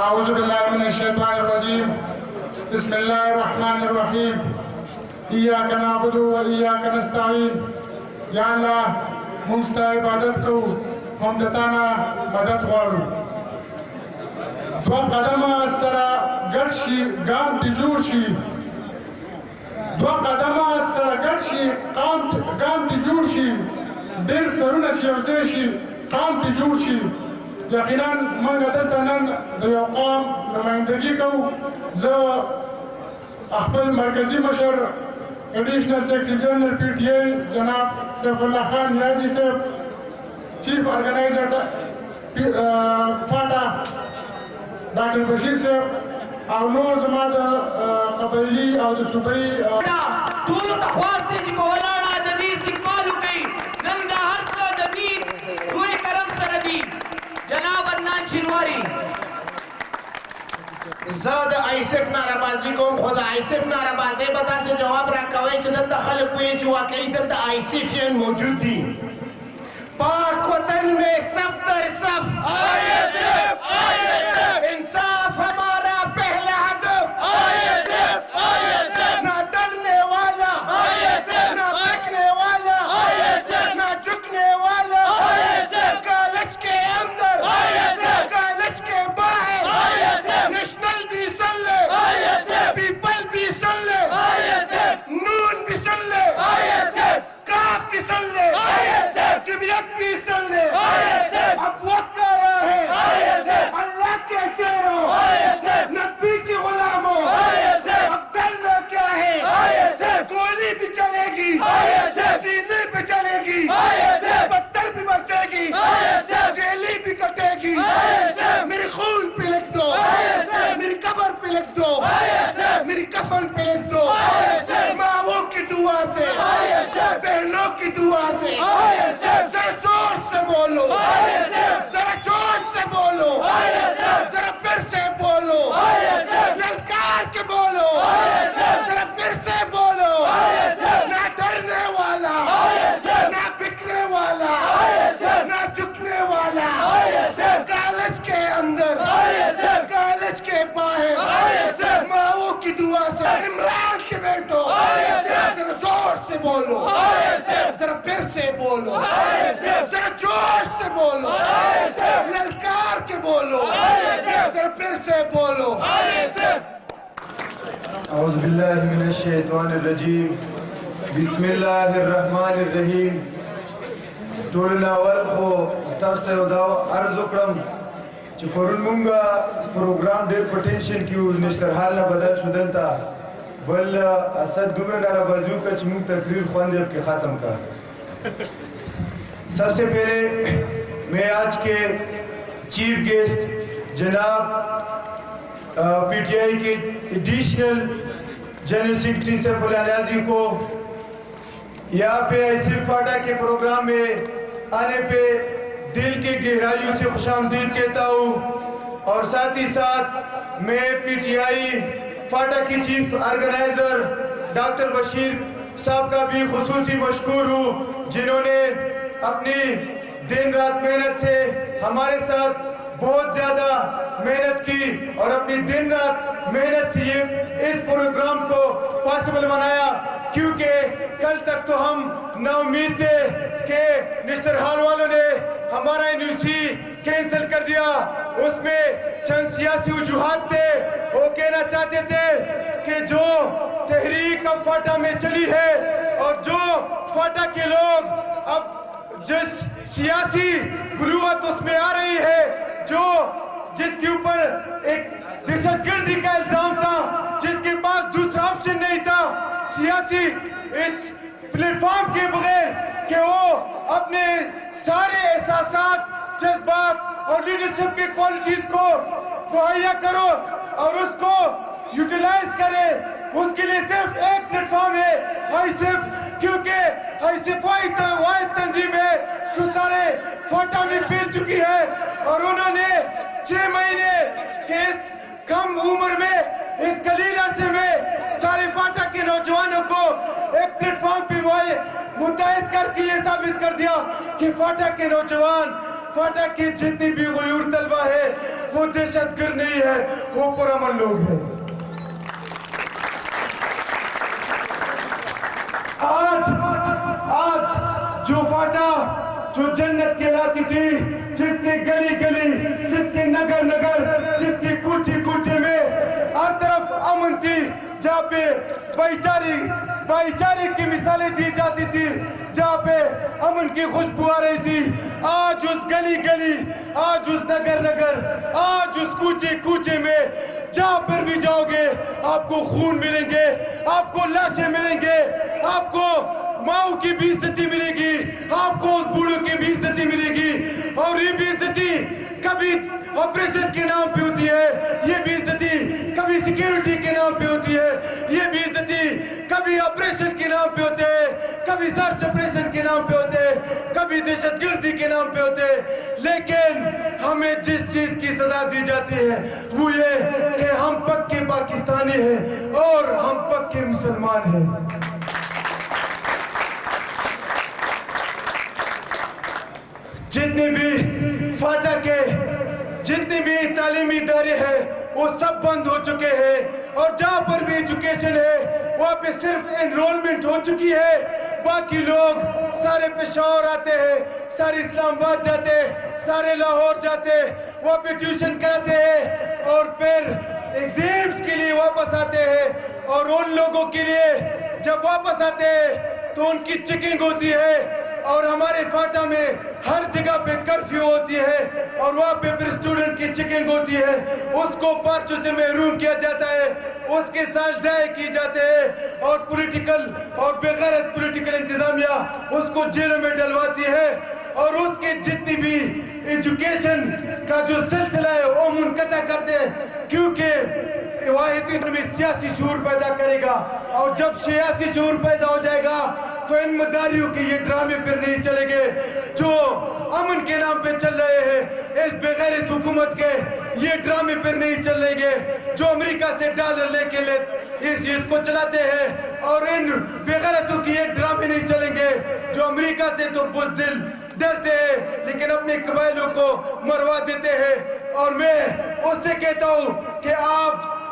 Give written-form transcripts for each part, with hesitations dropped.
اعوذ باللہ من الشیطان الرجیم بسم اللہ الرحمن الرحیم ایاک نعبد و ایاک نستعین یا اللہ موږ ستا عبادت کوو هم د تا نه مدد غواړو دوه قدمه سره ګډ شي ګام دې جوړ شي دوه قدمه سره ګډ شي ګام دې جوړ شي ډېر سرونه چې یو ځای شي قام دې جوړ شي یقینا موږ دلته نن د یو قوم نمایندګي کوو زه خپل مرکزي مشر additional secretary general P T I جناب سیف اللہ خان نیازی صاحب chief organiser FATA doctor Bashir صاحب او نور زما د قبایلي او د صوبایي ټولو ته خواست دی چې په ولاړه د دې استقبال وکړي نن دا هر څه د دې لوی کرم سره دي جناب عدنان شینواري زه د آیسف ناربازي کوم خو د آیسف ناربازۍ به تاسې جواب راکوئ چې دلته خلک پوهېږي چې واقعي دلته آیسفیان موجود دي پاک وطن میں صف در صف انصاف ہمارا پہلا ہدف نہ ڈرنے والا نہ بکنے والا نہ جھکنے والا کالج کے اندر کالج کے باہر نیشنل بھی سن لے پیپل بھی سن لے نون بھی سن لے کاف بھی سن لے جمعیت بھی سن لے اب وقت آیا ہے اللہ کے شیروں نبی کی غلاموں اب ڈرنا کیا ہے گولی بھی چلے گی سینے بھی چلے گی پتھر بھی برسے گی جیلی بھی کٹے گی میری خون پہ لکھ دو میری قبر پہ لکھ دو میری کفن پہ لکھ دو ماؤں کی دعا سے بہنوں کی دعا سے ذرا زور سے بولو ذرا جوش سے بولو ذرا پھر سے بولو للکار کے بولو ذرا پھر سے بولو نہ ڈرنے والا نہ بکنے والا نہ جھکنے والا کالج کے اندر کالج کے باہر ماؤں کی دعا سے عمران کے بیٹو ذرا زور سے بولو ذرا پھر سے بولو ذرا جوش سے بولو للکار کے بولو ذرا پھر سے بولو اعوذ باللہ من الشیطان الرجیم بسم اللہ الرحمن الرحیم ټولنا اول خو ستاسو ته دا عرض وکړم چې پرون مونږ پروګرام ډېر په ټینشن کې وو نشتر حال نه بدل شو دلته بل اسد دومره ناربازي وکړه چې مونږ تقریر خواندې کې ختم کړ سب سے پہلے میں آج کے چیف گیسٹ جناب پی ٹی آئی کے additional general secretary Saif Ullah نیازی کو یہاں پہ آئیسف فاٹا کے پروگرام میں آنے پہ دل کے گہرائیوں سے خوش آمدید کہتا ہوں اور ساتھ ہی ساتھ میں پی ٹی آئی فاٹا کی چیف آرگنائزر ڈاکٹر بشیر صاحب کا بھی خصوصی مشکور ہوں جنہوں نے اپنی دن رات محنت سے ہمارے ساتھ بہت زیادہ محنت کی اور اپنی دن رات محنت سے اس پروگرام کو پاسبل بنایا کیونکہ کل تک تو ہم نا امید تھے کہ نشتر حال والوں نے ہمارا یونیورسٹی کینسل کر دیا اس میں چند سیاسی وجوہات تھے وہ کہنا چاہتے تھے کہ جو تحریک اب فاٹا میں چلی ہے اور جو فاٹا کے لوگ اب جس سیاسی بلوغت اس میں آ رہی ہے جس کے اوپر ایک دہشت گردی کا الزام تھا جس کے پاس دوسرا آپشن نہیں تھا سیاسی اس پلیٹ فارم کے بغیر کہ وہ اپنے سارے احساسات جذبات اور لیڈرشپ کی کوالٹیز کو مہیا کرو اور اس کو یوٹیلائز کرے اس کے لیے صرف ایک پلیٹ فارم ہے آئیسف کیونکہ آئیسف واحد تنظیم ہے جو سارے فاٹا میں پھیل چکی ہے اور انہوں نے 6 مہینے کے اس کم عمر میں اس قلیل عرصے میں سارے فاٹا کے نوجوانوں کو ایک پلیٹ فارم پہ متحد کر کے یہ ثابت کر دیا کہ فاٹا کے نوجوان فاٹا کی جتنی بھی غیور طلبہ ہے وہ دہشت گرد نہیں ہے وہ پرامن لوگ ہیں. آج جو فاٹا جو جنت کہلاتی تھی، جس کے گلی گلی، جس کے نگر نگر، جس کی کوچے کوچے میں ہر طرف امن تھی، جہاں پہ بھائی چارے کی مثالیں دی جاتی تھی، جہاں پہ امن کی خوشبو آ رہی تھی، آج اس گلی گلی، آج اس نگر نگر، آج اس کوچے کوچے میں جہاں پر بھی جاؤ گے آپ کو خون ملیں گے، آپ کو لاشیں ملیں گے، آپ کو ماؤں کی بھی عزتی ملے گی، آپ کو اس بوڑھوں کی بھی عزتی ملے گی. اور یہ بھی عزتی کبھی آپریشن کے نام پہ ہوتی ہے، یہ بھی عزتی کبھی سیکیورٹی کے نام پہ ہوتی ہے، یہ بھی عزتی کبھی آپریشن کے نام پہ ہوتے ہیں، کبھی سرچ آپریشن کے نام پہ ہوتے ہیں، کبھی دہشت گردی کے نام پہ ہوتے ہیں. لیکن ہمیں جس چیز کی سزا دی جاتی ہے وہ یہ کہ ہم پکے پاکستانی ہیں اور ہم پکے مسلمان ہیں. جتنے بھی فاٹا کے جتنے بھی تعلیمی ادارے ہیں وہ سب بند ہو چکے ہیں، اور جہاں پر بھی ایجوکیشن ہے وہاں پہ صرف انرولمنٹ ہو چکی ہے. باقی لوگ سارے پشاور آتے ہیں، سارے اسلام آباد جاتے ہیں، سارے لاہور جاتے ہیں، وہاں پہ ٹیوشن کراتے ہیں اور پھر ایگزامس کے لیے واپس آتے ہیں. اور ان لوگوں کے لیے جب واپس آتے ہیں تو ان کی چیکنگ ہوتی ہے، اور ہمارے فاٹا میں ہر جگہ پہ کرفیو ہوتی ہے، اور وہاں پہ پھر اسٹوڈنٹ کی چیکنگ ہوتی ہے، اس کو پرچوں سے محروم کیا جاتا ہے، اس کے ساتھ ضائع کی جاتے ہیں، اور پولیٹیکل اور بغیرت پولیٹیکل انتظامیہ اس کو جیلوں میں ڈلواتی ہے، اور اس کے جتنی بھی ایجوکیشن کا جو سلسلہ ہے وہ منقطع کرتے ہیں، کیونکہ واحد میں سیاسی شعور پیدا کرے گا. اور جب سیاسی شعور پیدا ہو جائے گا تو ان مداریوں کے یہ ڈرامے پھر نہیں چلیں گے جو امن کے نام پہ چل رہے ہیں. اس بغیرت حکومت کے یہ ڈرامے پھر نہیں چلیں گے جو امریکہ سے ڈالر لے کے اس چیز کو چلاتے ہیں، اور ان بغیرتوں کی یہ ڈرامے نہیں چلیں گے جو امریکہ سے تو بزدل ڈرتے ہیں لیکن اپنے قبائلوں کو مروا دیتے ہیں. اور میں اس سے کہتا ہوں کہ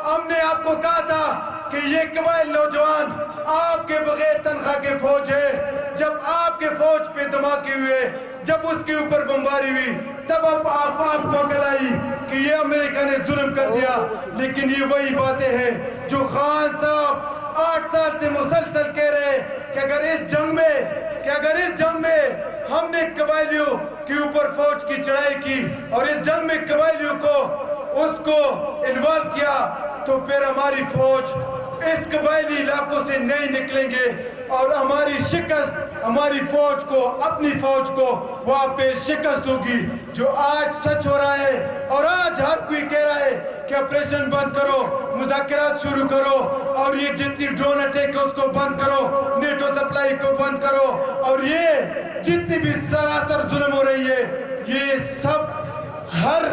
ہم نے آپ کو کہا تھا کہ یہ قبائل نوجوان آپ کے بغیر تنخواہ کے فوج ہے. جب آپ کے فوج پہ دھماکے ہوئے، جب اس کے اوپر بمباری ہوئی، تب آپ کو عقل آئی کہ یہ امریکہ نے ظلم کر دیا. لیکن یہ وہی باتیں ہیں جو خان صاحب 8 سال سے مسلسل کہہ رہے ہیں کہ اگر اس جنگ میں ہم نے قبائلیوں کے اوپر فوج کی چڑھائی کی اور اس جنگ میں قبائلیوں کو انوالو کیا تو پھر ہماری فوج اس قبائلی علاقوں سے نہیں نکلیں گے، اور ہماری شکست ہماری فوج کو، اپنی فوج کو وہاں پہ شکست ہوگی. جو آج سچ ہو رہا ہے، اور آج ہر کوئی کہہ رہا ہے کہ آپریشن بند کرو، مذاکرات شروع کرو، اور یہ جتنی ڈرون اٹیک ہے اس کو بند کرو، نیٹو سپلائی کو بند کرو، اور یہ جتنی بھی سراسر ظلم ہو رہی ہے یہ سب ہر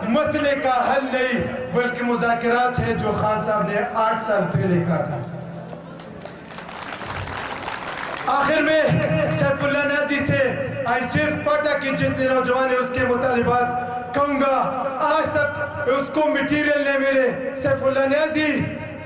مسئلے کا حل نہیں بلکہ مذاکرات ہے جو خان صاحب نے 8 سال پہلے کہا تھا. آخر میں سیف اللہ نیازی سے صرف فاٹا کی جتنے نوجوان ہیں اس کے مطالبات کہوں گا. آج تک اس کو میٹیریل نہیں ملے. سیف اللہ نیازی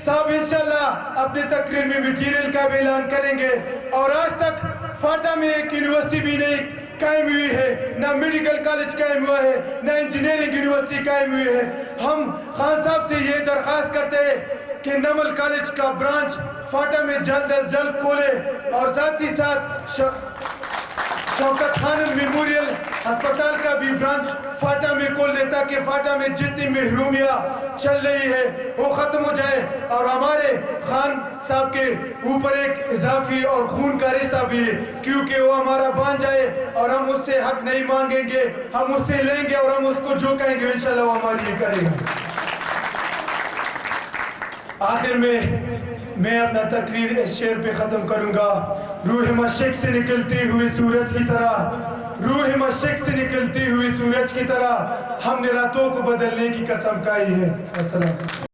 صاحب انشاءاللہ اپنی تقریر میں میٹیریل کا بھی اعلان کریں گے. اور آج تک فاٹا میں ایک یونیورسٹی بھی نہیں قائم ہوئی ہے، نہ میڈیکل کالج قائم ہوا ہے، نہ انجینئرنگ یونیورسٹی قائم ہوئی ہے. ہم خان صاحب سے یہ درخواست کرتے ہیں کہ نمل کالج کا برانچ فاٹا میں جلد از جلد کھولے، اور ساتھ ہی ساتھ شوکت خانم میموریل ہسپتال کا بھی برانچ فاٹا میں کھول دے تاکہ فاٹا میں جتنی محرومیاں چل رہی ہے وہ ختم ہو جائے، اور ہمارے خان صاحب کے اوپر ایک اضافی اور خون کا رشتہ بھی ہے کیونکہ وہ ہمارا بانجھا ہے، اور ہم اس سے حق نہیں مانگیں گے، ہم اس سے لیں گے، اور ہم اس کو جو کہیں گے انشاءاللہ وہ ہماری یہ کرے گا. آخر میں اپنا تقریر اس شعر پہ ختم کروں گا. روح مشرق سے نکلتی ہوئی سورج کی طرح ہم نے راتوں کو بدلنے کی قسم کھائی ہے. السلام.